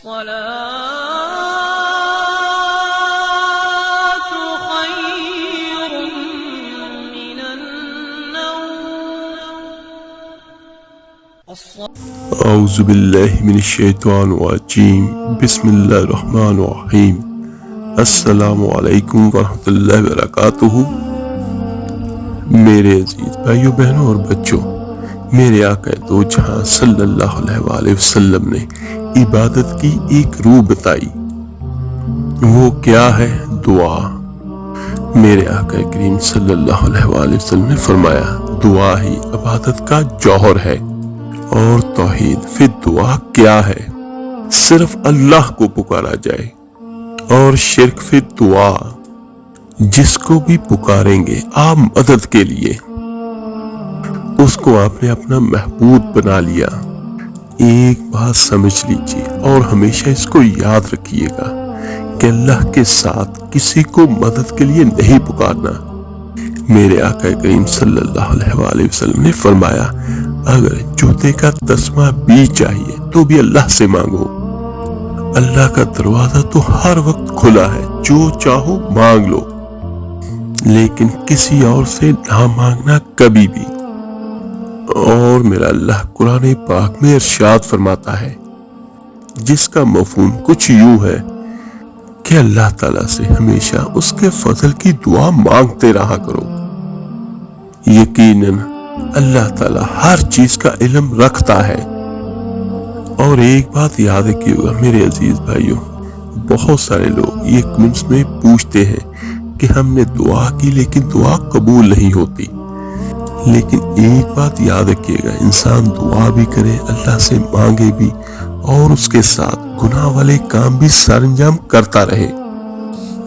الصلاة خير من النوم. اعوذ باللہ من الشیطان الرجیم. بسم اللہ الرحمن الرحیم. السلام علیکم ورحمۃ اللہ وبرکاتہ. میرے عزیز بھائیو بہنوں اور بچوں، میرے آقا دو جہاں صلی اللہ علیہ وآلہ وسلم نے عبادت کی ایک روح بتائی. وہ کیا ہے؟ دعا. میرے آقا کریم صلی اللہ علیہ وآلہ وسلم نے فرمایا، دعا ہی عبادت کا جوہر ہے. اور توحید فی دعا کیا ہے؟ صرف اللہ کو پکارا جائے. اور شرک فی دعا، جس کو بھی پکاریں گے آپ مدد کے لیے، اس کو آپ نے اپنا محبوب بنا لیا. ایک بات سمجھ لیجیے اور ہمیشہ اس کو یاد رکھیے گا کہ اللہ کے ساتھ کسی کو مدد کے لیے نہیں پکارنا. میرے آقا کریم صلی اللہ علیہ وآلہ وسلم نے فرمایا، اگر جوتے کا تسمہ بھی چاہیے تو بھی اللہ سے مانگو. اللہ کا دروازہ تو ہر وقت کھلا ہے، جو چاہو مانگ لو، لیکن کسی اور سے نہ مانگنا کبھی بھی. اور میرا اللہ قرآن پاک میں ارشاد فرماتا ہے، جس کا مفہوم کچھ یوں ہے کہ اللہ تعالیٰ سے ہمیشہ اس کے فضل کی دعا مانگتے رہا کرو. یقیناً اللہ تعالیٰ ہر چیز کا علم رکھتا ہے. اور ایک بات یاد رکھیے گا میرے عزیز بھائیوں، بہت سارے لوگ یہ کمنٹس میں پوچھتے ہیں کہ ہم نے دعا کی لیکن دعا قبول نہیں ہوتی. لیکن ایک بات یاد رکھیے گا، انسان دعا بھی کرے، اللہ سے مانگے بھی، اور اس کے ساتھ گناہ والے کام بھی سر انجام کرتا رہے.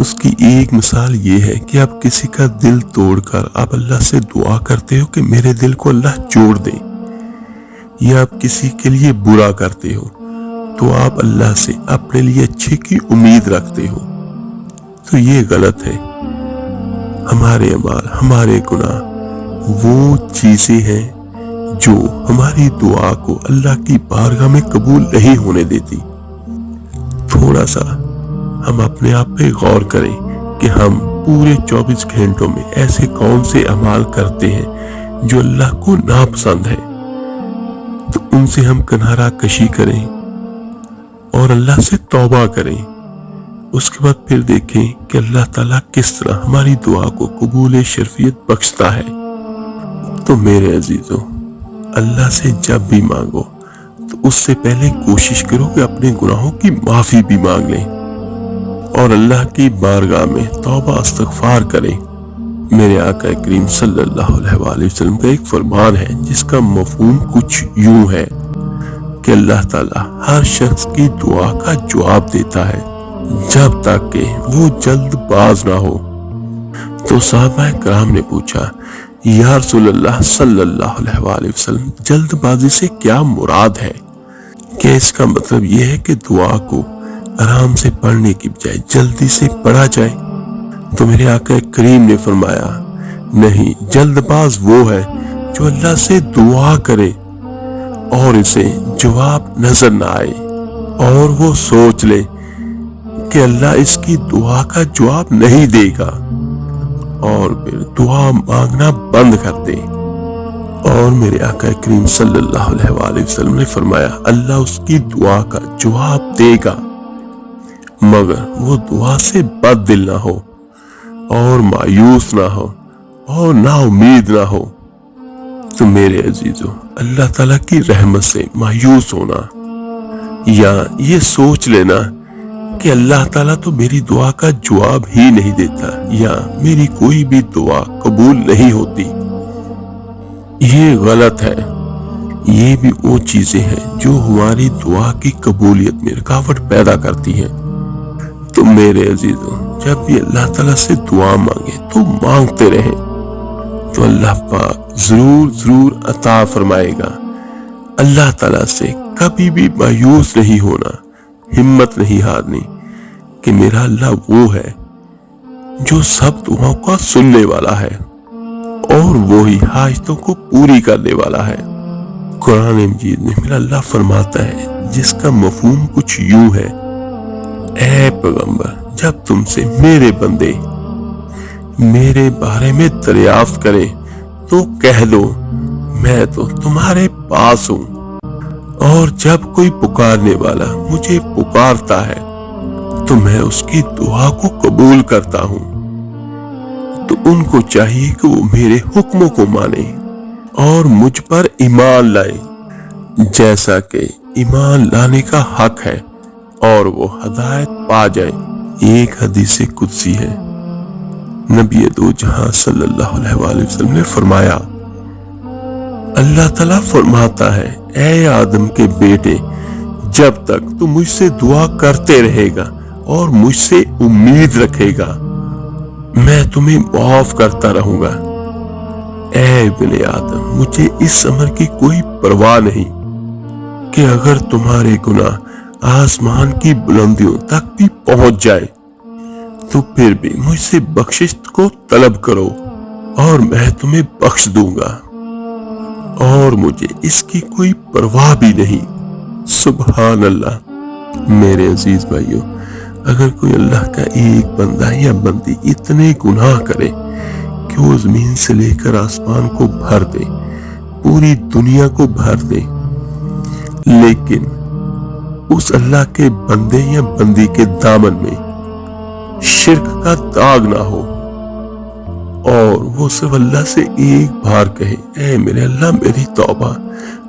اس کی ایک مثال یہ ہے کہ آپ کسی کا دل توڑ کر آپ اللہ سے دعا کرتے ہو کہ میرے دل کو اللہ جوڑ دے، یا آپ کسی کے لیے برا کرتے ہو تو آپ اللہ سے اپنے لیے اچھے کی امید رکھتے ہو. تو یہ غلط ہے. ہمارے اعمال، ہمارے گناہ وہ چیزیں ہیں جو ہماری دعا کو اللہ کی بارگاہ میں قبول نہیں ہونے دیتی. تھوڑا سا ہم اپنے آپ پہ غور کریں کہ ہم پورے 24 گھنٹوں میں ایسے کون سے اعمال کرتے ہیں جو اللہ کو ناپسند ہے. تو ان سے ہم کنارہ کشی کریں اور اللہ سے توبہ کریں. اس کے بعد پھر دیکھیں کہ اللہ تعالیٰ کس طرح ہماری دعا کو قبول شرفیت بخشتا ہے. تو میرے عزیزوں، اللہ سے جب بھی مانگو تو اس سے پہلے کوشش کرو کہ اپنے گناہوں کی معافی بھی مانگ لیں اور اللہ کی بارگاہ میں توبہ استغفار کریں. میرے آقا کریم صلی اللہ علیہ وآلہ وسلم کا ایک فرمان ہے جس کا مفہوم کچھ یوں ہے کہ اللہ تعالیٰ ہر شخص کی دعا کا جواب دیتا ہے جب تک کہ وہ جلد باز نہ ہو. تو صحابہ کرام نے پوچھا، یا رسول اللہ صلی اللہ علیہ وآلہ وسلم، جلد بازی سے کیا مراد ہے؟ کہ اس کا مطلب یہ ہے کہ دعا کو آرام سے پڑھنے کی بجائے جلدی سے پڑھا جائے؟ تو میرے آقا کریم نے فرمایا، نہیں، جلد باز وہ ہے جو اللہ سے دعا کرے اور اسے جواب نظر نہ آئے اور وہ سوچ لے کہ اللہ اس کی دعا کا جواب نہیں دے گا اور پھر دعا مانگنا بند کر دے. اور میرے آقا کریم صلی اللہ علیہ وآلہ وسلم نے فرمایا، اللہ اس کی دعا کا جواب دے گا مگر وہ دعا سے بد دل نہ ہو اور مایوس نہ ہو اور نا امید نہ ہو. تو میرے عزیزوں، اللہ تعالیٰ کی رحمت سے مایوس ہونا یا یہ سوچ لینا کہ اللہ تعالیٰ تو میری دعا کا جواب ہی نہیں دیتا یا میری کوئی بھی دعا قبول نہیں ہوتی، یہ غلط ہے. یہ بھی وہ چیزیں ہیں جو ہماری دعا کی قبولیت میں رکاوٹ پیدا کرتی ہیں. تو میرے عزیزوں، جب بھی اللہ تعالیٰ سے دعا مانگے تو مانگتے رہیں تو اللہ پاک ضرور عطا فرمائے گا. اللہ تعالیٰ سے کبھی بھی مایوس نہیں ہونا، ہمت نہیں ہارنی کہ میرا اللہ وہ ہے جو سب دعاؤں کا سننے والا ہے اور وہی حاجتوں کو پوری کرنے والا ہے. قرآن مجید میں میرا اللہ فرماتا ہے جس کا مفہوم کچھ یوں ہے: اے پیغمبر، جب تم سے میرے بندے میرے بارے میں دریافت کریں تو کہہ دو میں تو تمہارے پاس ہوں، اور جب کوئی پکارنے والا مجھے پکارتا ہے تو میں اس کی دعا کو قبول کرتا ہوں۔ تو ان کو چاہیے کہ وہ میرے حکموں کو مانے اور مجھ پر ایمان لائے جیسا کہ ایمان لانے کا حق ہے، اور وہ ہدایت پا جائے۔ ایک حدیث قدسی ہے، نبی دو جہاں صلی اللہ علیہ وآلہ وسلم نے فرمایا، اللہ تعالیٰ فرماتا ہے: اے آدم کے بیٹے، جب تک تو مجھ سے دعا کرتے رہے گا اور مجھ سے امید رکھے گا، میں تمہیں معاف کرتا رہوں گا۔ اے ابن آدم، مجھے اس امر کی کوئی پرواہ نہیں کہ اگر تمہارے گناہ آسمان کی بلندیوں تک بھی پہنچ جائے تو پھر بھی مجھ سے بخشش کو طلب کرو اور میں تمہیں بخش دوں گا، اور مجھے اس کی کوئی پرواہ بھی نہیں۔ سبحان اللہ۔ میرے عزیز بھائیوں، اگر کوئی اللہ کا ایک بندہ یا بندی اتنے گناہ کرے کہ وہ زمین سے لے کر آسمان کو بھر دے، پوری دنیا کو بھر دے، لیکن اس اللہ کے بندے یا بندی کے دامن میں شرک کا داغ نہ ہو، اور وہ صرف اللہ سے ایک بار کہے: اے میرے اللہ میری توبہ،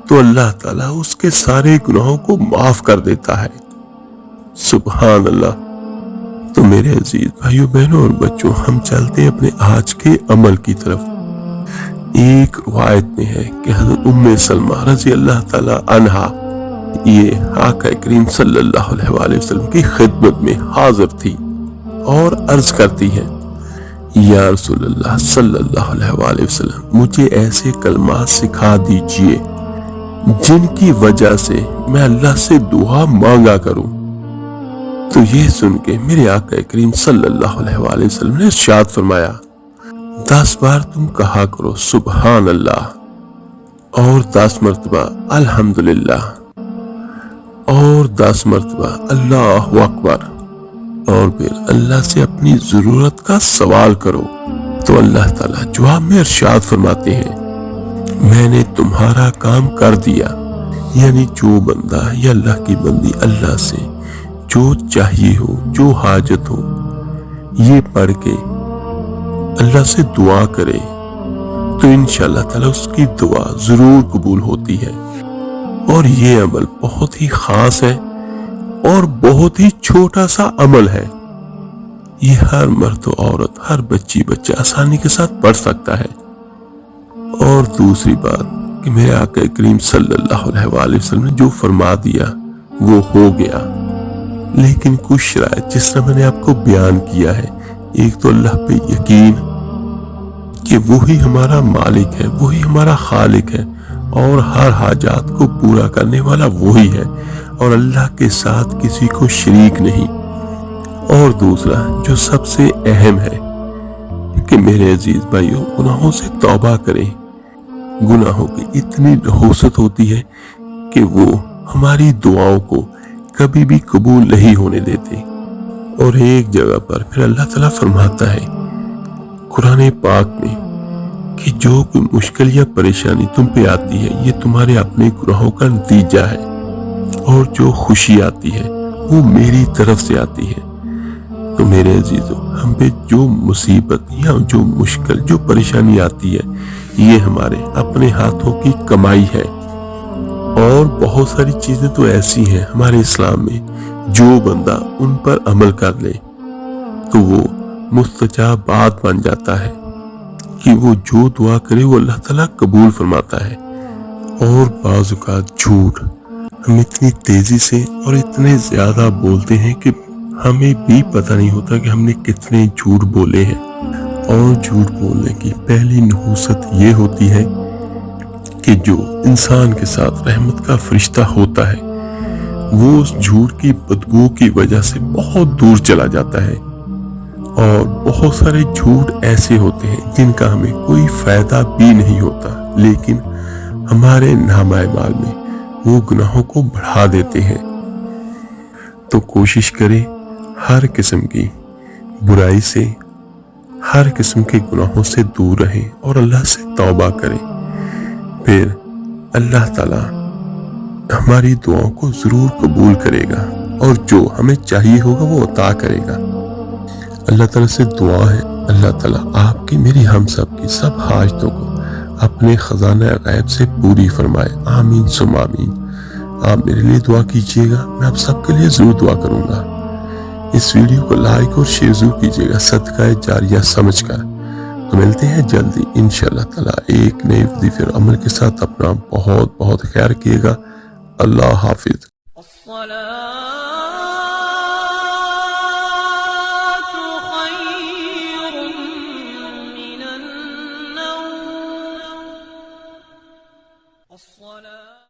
تو اللہ تعالیٰ اس کے سارے گناہوں کو معاف کر دیتا ہے۔ سبحان اللہ۔ تو میرے عزیز بھائیوں، بہنوں اور بچوں، ہم چلتے ہیں اپنے آج کے عمل کی طرف۔ ایک روایت میں ہے کہ حضرت ام سلمہ رضی اللہ تعالی عنہا یہ آقا کریم صلی اللہ علیہ وآلہ وسلم کی خدمت میں حاضر تھی اور عرض کرتی ہے: یا رسول اللہ صلی اللہ علیہ وآلہ وسلم، مجھے ایسے کلمات سکھا دیجئے جن کی وجہ سے میں اللہ سے دعا مانگا کروں۔ تو یہ سن کے میرے آقا کریم صلی اللہ علیہ وآلہ وسلم نے ارشاد فرمایا: 10 بار تم کہا کرو سبحان اللہ، اور 10 مرتبہ الحمدللہ، اور 10 مرتبہ اللہ اکبر، اور پھر اللہ سے اپنی ضرورت کا سوال کرو۔ تو اللہ تعالیٰ جواب میں ارشاد فرماتے ہیں: میں نے تمہارا کام کر دیا۔ یعنی جو بندہ یا اللہ کی بندی اللہ سے جو چاہیے ہو، جو حاجت ہو، یہ پڑھ کے اللہ سے دعا کرے تو انشاءاللہ تعالیٰ اس کی دعا ضرور قبول ہوتی ہے۔ اور یہ عمل بہت ہی خاص ہے اور بہت ہی چھوٹا سا عمل ہے۔ یہ ہر مرد و عورت، ہر بچی بچہ آسانی کے ساتھ پڑھ سکتا ہے۔ اور دوسری بات کہ میرے آقا کریم صلی اللہ علیہ وآلہ وسلم نے جو فرما دیا وہ ہو گیا، لیکن کچھ شرائط جس طرح میں نے آپ کو بیان کیا ہے، ایک تو اللہ پہ یقین کہ وہی ہمارا مالک ہے، وہی ہمارا خالق ہے، اور ہر حاجات کو پورا کرنے والا وہی ہے، اور اللہ کے ساتھ کسی کو شریک نہیں۔ اور دوسرا جو سب سے اہم ہے کہ میرے عزیز بھائیوں، گناہوں سے توبہ کریں۔ گناہوں کی اتنی نحوست ہوتی ہے کہ وہ ہماری دعاؤں کو کبھی بھی قبول نہیں ہونے دیتے۔ اور ایک جگہ پر پھر اللہ تعالیٰ فرماتا ہے قرآن پاک میں کہ جو کوئی مشکل یا پریشانی تم پہ آتی ہے یہ تمہارے اپنے گناہوں کا نتیجہ ہے، اور جو خوشی آتی ہے وہ میری طرف سے آتی ہے۔ تو میرے عزیزوں، ہم پہ جو مصیبت یا جو مشکل، جو پریشانی آتی ہے، یہ ہمارے اپنے ہاتھوں کی کمائی ہے۔ اور بہت ساری چیزیں تو ایسی ہیں ہمارے اسلام میں جو بندہ ان پر عمل کر لے تو وہ مستجاب بات بن جاتا ہے کہ وہ جو دعا کرے وہ اللہ تعالیٰ قبول فرماتا ہے۔ اور بعض اوقات جھوٹ ہم اتنی تیزی سے اور اتنے زیادہ بولتے ہیں کہ ہمیں بھی پتہ نہیں ہوتا کہ ہم نے کتنے جھوٹ بولے ہیں۔ اور جھوٹ بولنے کی پہلی نحوست یہ ہوتی ہے کہ جو انسان کے ساتھ رحمت کا فرشتہ ہوتا ہے وہ اس جھوٹ کی بدبو کی وجہ سے بہت دور چلا جاتا ہے۔ اور بہت سارے جھوٹ ایسے ہوتے ہیں جن کا ہمیں کوئی فائدہ بھی نہیں ہوتا، لیکن ہمارے نامہ اعمال میں وہ گناہوں کو بڑھا دیتے ہیں۔ تو کوشش کریں ہر قسم کی برائی سے، ہر قسم کے گناہوں سے دور رہیں اور اللہ سے توبہ کریں، پھر اللہ تعالیٰ ہماری دعاؤں کو ضرور قبول کرے گا اور جو ہمیں چاہیے ہوگا وہ عطا کرے گا۔ اللہ تعالیٰ سے دعا ہے اللہ تعالیٰ آپ کی میری ہم سب کی سب حاجتوں کو اپنے خزانہ غیب سے پوری فرمائے، آمین ثم آمین۔ آپ میرے لیے دعا کیجئے گا، میں آپ سب کے لیے ضرور دعا کروں گا۔ اس ویڈیو کو لائک اور شیئر ضرور کیجئے گا صدقہ جاریہ سمجھ کر۔ تو ملتے ہیں جلدی انشاءاللہ تعالیٰ ایک نئے وظیفے اور عمل کے ساتھ۔ اپنا بہت بہت خیال کیے گا۔ اللہ حافظ۔